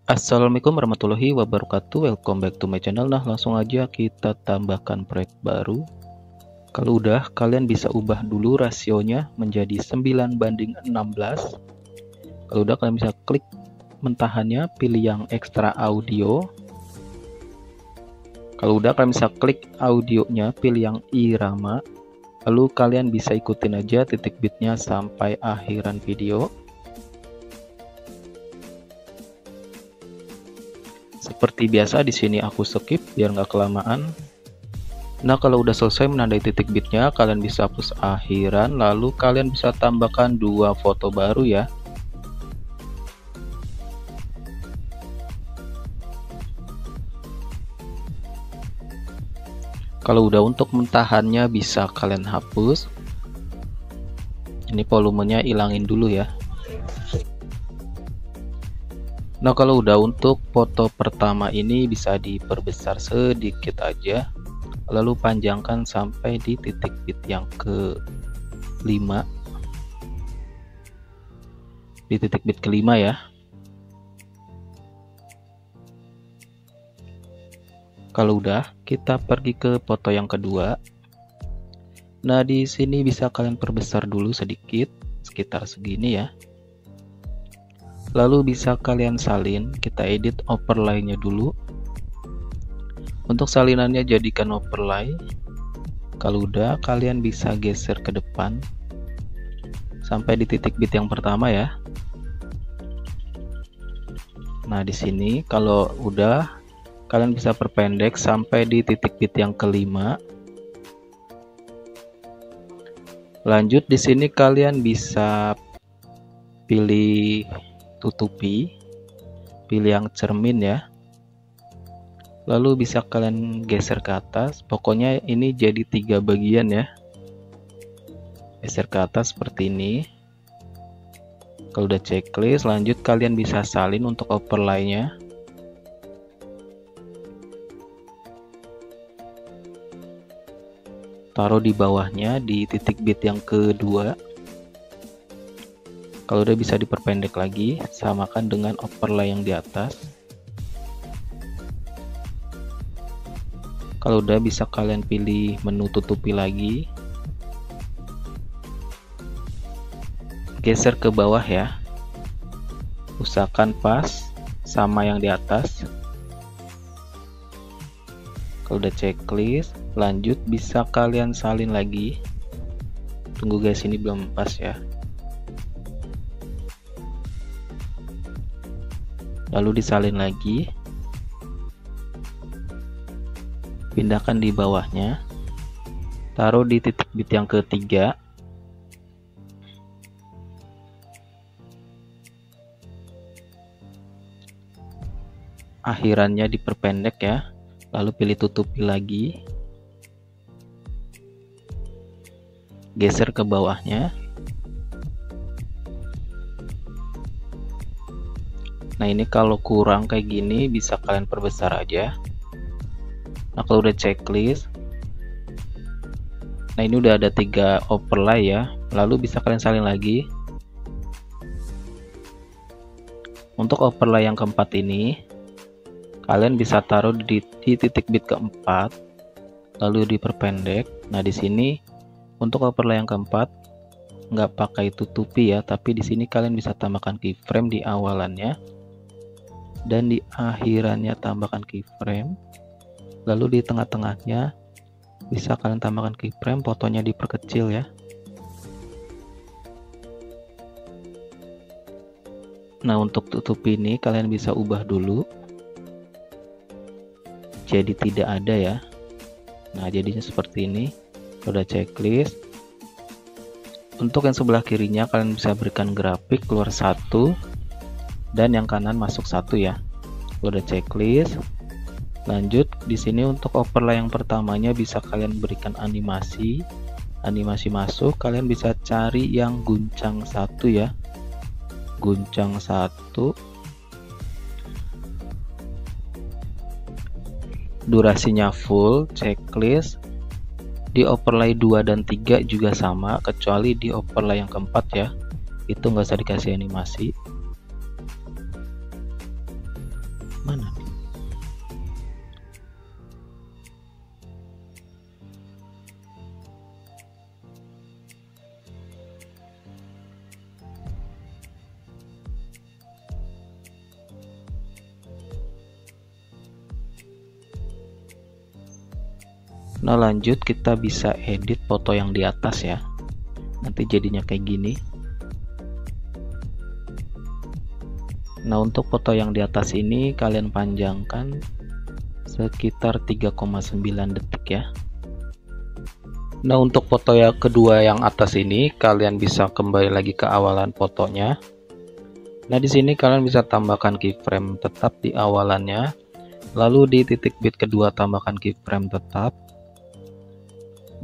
Assalamualaikum warahmatullahi wabarakatuh. Welcome back to my channel. Nah, langsung aja kita tambahkan proyek baru. Kalau udah, kalian bisa ubah dulu rasionya menjadi 9:16. Kalau udah, kalian bisa klik mentahannya, pilih yang ekstra audio. Kalau udah, kalian bisa klik audionya, pilih yang irama. Lalu kalian bisa ikutin aja titik bitnya sampai akhiran video. Seperti biasa di sini aku skip biar nggak kelamaan. Nah, kalau udah selesai menandai titik bitnya, kalian bisa hapus akhiran, lalu kalian bisa tambahkan 2 foto baru ya. Kalau udah, untuk mentahannya bisa kalian hapus. Ini volumenya ilangin dulu ya. Nah, kalau udah, untuk foto pertama ini bisa diperbesar sedikit aja, lalu panjangkan sampai di titik bit yang ke-5. Di titik bit ke-5 ya. Kalau udah, kita pergi ke foto yang kedua. Nah, di sini bisa kalian perbesar dulu sedikit, sekitar segini ya. Lalu bisa kalian salin, kita edit overlay-nya dulu. Untuk salinannya jadikan overlay. Kalau udah, kalian bisa geser ke depan sampai di titik bit yang pertama ya. Nah, di sini kalau udah, kalian bisa perpendek sampai di titik bit yang ke-5. Lanjut, di sini kalian bisa pilih tutupi, pilih yang cermin ya. Lalu bisa kalian geser ke atas. Pokoknya ini jadi 3 bagian ya. Geser ke atas seperti ini. Kalau udah checklist, lanjut kalian bisa salin untuk overlay-nya. Taruh di bawahnya di titik bit yang kedua. Kalau udah, bisa diperpendek lagi, samakan dengan overlay yang di atas. Kalau udah, bisa kalian pilih menu tutupi lagi. Geser ke bawah ya. Usahakan pas sama yang di atas. Kalau udah checklist, lanjut bisa kalian salin lagi. Tunggu guys, ini belum pas ya. Lalu disalin lagi, pindahkan di bawahnya, taruh di titik bit yang ketiga. Akhirannya diperpendek ya, lalu pilih tutupi lagi, geser ke bawahnya. Nah, ini kalau kurang kayak gini bisa kalian perbesar aja. Nah, kalau udah checklist, nah ini udah ada 3 overlay ya. Lalu bisa kalian salin lagi. Untuk overlay yang keempat ini, kalian bisa taruh di titik bit keempat, lalu diperpendek. Nah, di sini untuk overlay yang keempat nggak pakai tutupi ya, tapi di sini kalian bisa tambahkan keyframe di awalannya. Dan di akhirannya tambahkan keyframe. Lalu di tengah-tengahnya bisa kalian tambahkan keyframe, fotonya diperkecil ya. Nah, untuk tutup ini kalian bisa ubah dulu jadi tidak ada ya. Nah, jadinya seperti ini. Udah checklist. Untuk yang sebelah kirinya kalian bisa berikan grafik keluar 1 dan yang kanan masuk 1 ya. Udah checklist. Lanjut, di sini untuk overlay yang pertamanya bisa kalian berikan animasi masuk. Kalian bisa cari yang guncang 1 ya. Guncang 1. Durasinya full, checklist. Di overlay 2 dan 3 juga sama, kecuali di overlay yang keempat ya. Itu nggak usah dikasih animasi. Mana nih? Nah, lanjut kita bisa edit foto yang di atas ya. Nanti jadinya kayak gini. Nah, untuk foto yang di atas ini kalian panjangkan sekitar 3,9 detik ya. Nah, untuk foto yang kedua yang atas ini kalian bisa kembali lagi ke awalan fotonya. Nah, di sini kalian bisa tambahkan keyframe tetap di awalannya. Lalu di titik bit kedua tambahkan keyframe tetap.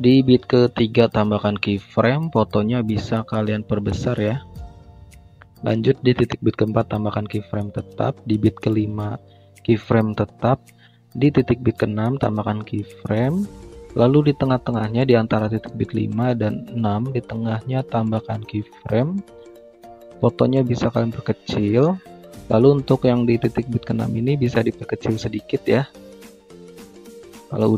Di bit ketiga tambahkan keyframe, fotonya bisa kalian perbesar ya. Lanjut di titik bit keempat tambahkan keyframe tetap, di bit kelima keyframe tetap, di titik bit keenam tambahkan keyframe, lalu di tengah-tengahnya di antara titik bit 5 dan 6 di tengahnya tambahkan keyframe. Fotonya bisa kalian perkecil. Lalu untuk yang di titik bit ke-6 ini bisa diperkecil sedikit ya. Kalau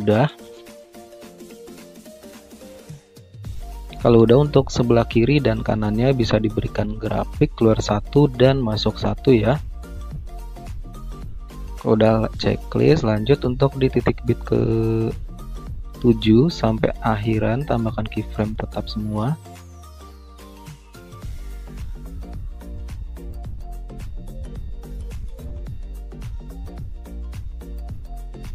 udah untuk sebelah kiri dan kanannya bisa diberikan grafik keluar satu dan masuk satu ya. Kalau udah checklist, lanjut untuk di titik bit ke 7 sampai akhiran tambahkan keyframe tetap semua.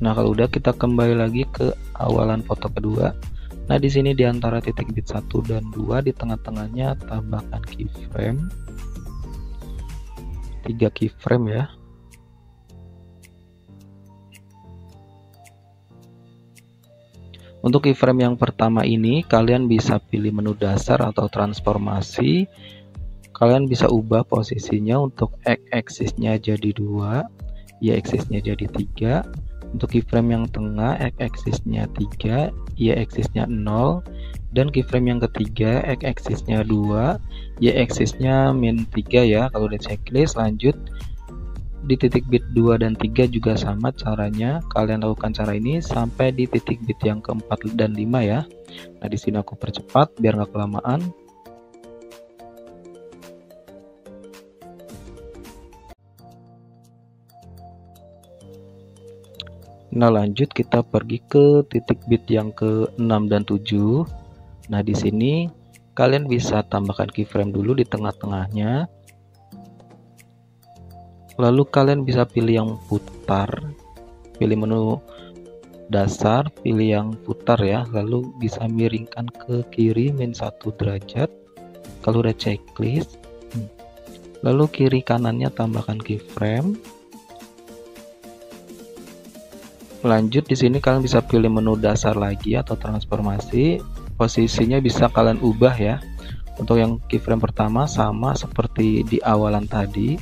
Nah, kalau udah kita kembali lagi ke awalan foto kedua. Nah, di sini di antara titik bit 1 dan 2 di tengah-tengahnya tambahkan keyframe. 3 keyframe ya. Untuk keyframe yang pertama ini kalian bisa pilih menu dasar atau transformasi. Kalian bisa ubah posisinya untuk x-axisnya jadi 2, y-axisnya jadi 3. Untuk keyframe yang tengah, x-axisnya 3, y-axisnya 0, dan keyframe yang ketiga, x-axisnya 2, y-axisnya -3 ya. Kalau udah checklist, lanjut di titik bit 2 dan 3 juga sama caranya. Kalian lakukan cara ini sampai di titik bit yang keempat dan 5 ya. Nah, di sini aku percepat biar nggak kelamaan. Nah, lanjut kita pergi ke titik bit yang ke-6 dan 7. Nah, di sini kalian bisa tambahkan keyframe dulu di tengah-tengahnya. Lalu kalian bisa pilih yang putar. Pilih menu dasar, pilih yang putar ya. Lalu bisa miringkan ke kiri -1 derajat. Kalau udah checklist, lalu kiri kanannya tambahkan keyframe. Lanjut di sini kalian bisa pilih menu dasar lagi atau transformasi. Posisinya bisa kalian ubah ya. Untuk yang keyframe pertama sama seperti di awalan tadi.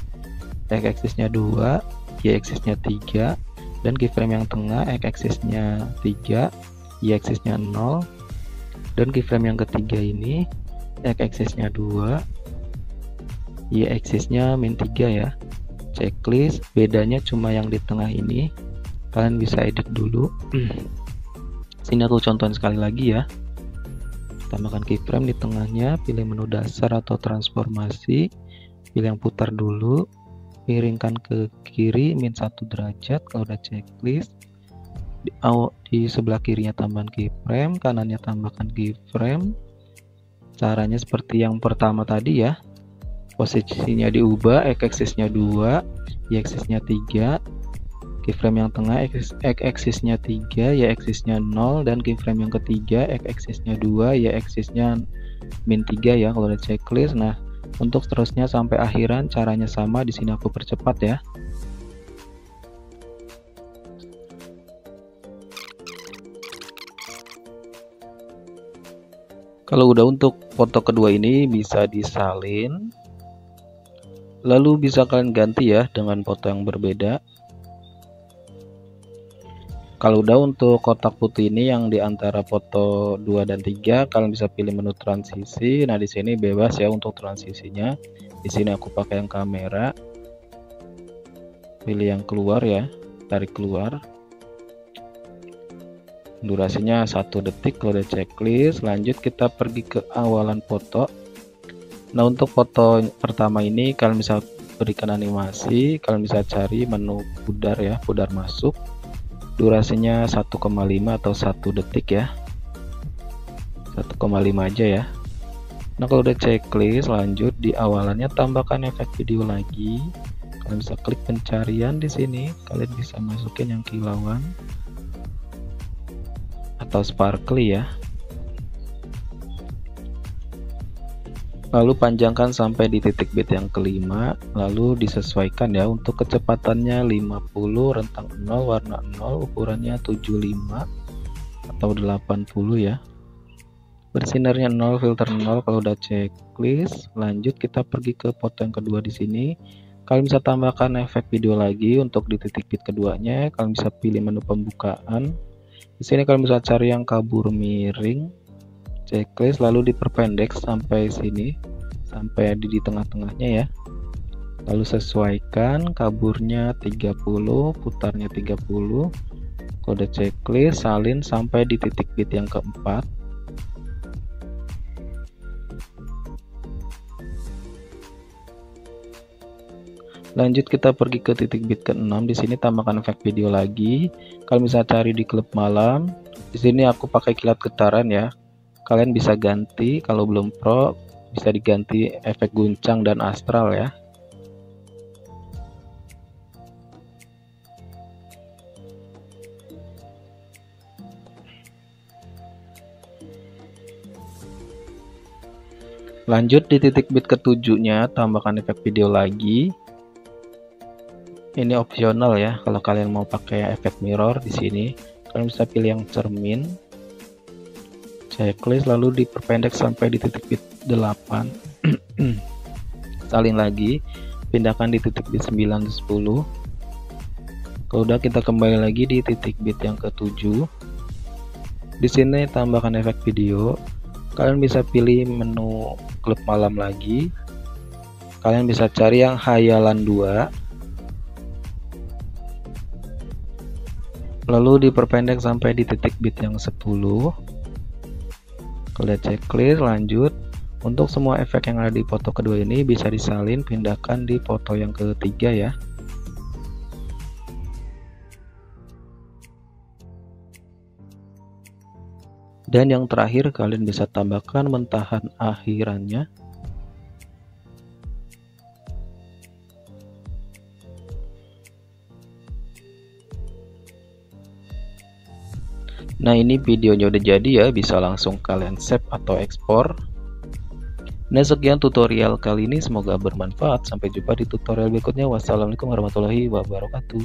X-axisnya 2, y-axisnya 3, dan keyframe yang tengah x-axisnya 3, y-axisnya 0, dan keyframe yang ketiga ini x-axisnya 2, y-axisnya -3 ya. Checklist, bedanya cuma yang di tengah ini. Kalian bisa edit dulu. Sini aku contohin sekali lagi ya. Tambahkan keyframe di tengahnya, pilih menu dasar atau transformasi, pilih yang putar dulu, miringkan ke kiri -1 derajat. Kalau udah checklist, di sebelah kirinya tambahkan keyframe, kanannya tambahkan keyframe. Caranya seperti yang pertama tadi ya. Posisinya diubah, x-axisnya 2, y-axisnya 3, keyframe yang tengah x-axisnya 3, y-axisnya 0, dan keyframe yang ketiga x-axisnya 2, y-axisnya -3 ya. Kalau udah checklist, nah untuk seterusnya sampai akhiran caranya sama. Di sini aku percepat ya. Kalau udah untuk foto kedua ini bisa disalin, lalu bisa kalian ganti ya dengan foto yang berbeda. Kalau udah untuk kotak putih ini yang di antara foto 2 dan 3, kalian bisa pilih menu transisi. Nah, di sini bebas ya untuk transisinya. Di sini aku pakai yang kamera. pilih yang keluar ya, tarik keluar. Durasinya 1 detik. Kalau udah checklist, lanjut kita pergi ke awalan foto. Nah, untuk foto pertama ini kalian bisa berikan animasi, kalian bisa cari menu pudar ya, pudar masuk. Durasinya 1,5 atau 1 detik ya, 1,5 aja ya. Nah, kalau udah checklist, lanjut di awalannya tambahkan efek video lagi. Kalian bisa klik pencarian di sini, kalian bisa masukin yang kilauan atau sparkly ya. Lalu panjangkan sampai di titik bit yang kelima, lalu disesuaikan ya. Untuk kecepatannya 50, rentang 0, warna 0, ukurannya 75 atau 80 ya. Bersinarnya 0, filter 0. Kalau udah checklist, lanjut kita pergi ke foto yang kedua di sini. Kalian bisa tambahkan efek video lagi. Untuk di titik bit keduanya, kalian bisa pilih menu pembukaan. Di sini kalian bisa cari yang kabur miring. Checklist, lalu diperpendek sampai sini, sampai di tengah-tengahnya ya. Lalu sesuaikan kaburnya 30, putarnya 30. Kode checklist, salin sampai di titik bit yang keempat. Lanjut kita pergi ke titik bit ke-6. Di sini tambahkan efek video lagi. Kalian bisa cari di klub malam. Di sini aku pakai kilat getaran ya. Kalian bisa ganti, kalau belum pro bisa diganti efek guncang dan astral ya. Lanjut di titik bit ke-7-nya tambahkan efek video lagi. Ini opsional ya, kalau kalian mau pakai efek mirror di sini, kalian bisa pilih yang cermin. Checklist, lalu diperpendek sampai di titik bit 8. Salin lagi, pindahkan di titik bit 9 dan 10. Kalau udah, kita kembali lagi di titik bit yang ke-7. Di sini tambahkan efek video. Kalian bisa pilih menu klub malam lagi. Kalian bisa cari yang hayalan 2. Lalu diperpendek sampai di titik bit yang 10. Kalau checklist, lanjut. Untuk semua efek yang ada di foto kedua ini bisa disalin, pindahkan di foto yang ketiga ya. Dan yang terakhir, kalian bisa tambahkan mentahan akhirannya. Nah, ini videonya udah jadi ya, bisa langsung kalian save atau ekspor. Nah, sekian tutorial kali ini, semoga bermanfaat. Sampai jumpa di tutorial berikutnya. Wassalamualaikum warahmatullahi wabarakatuh.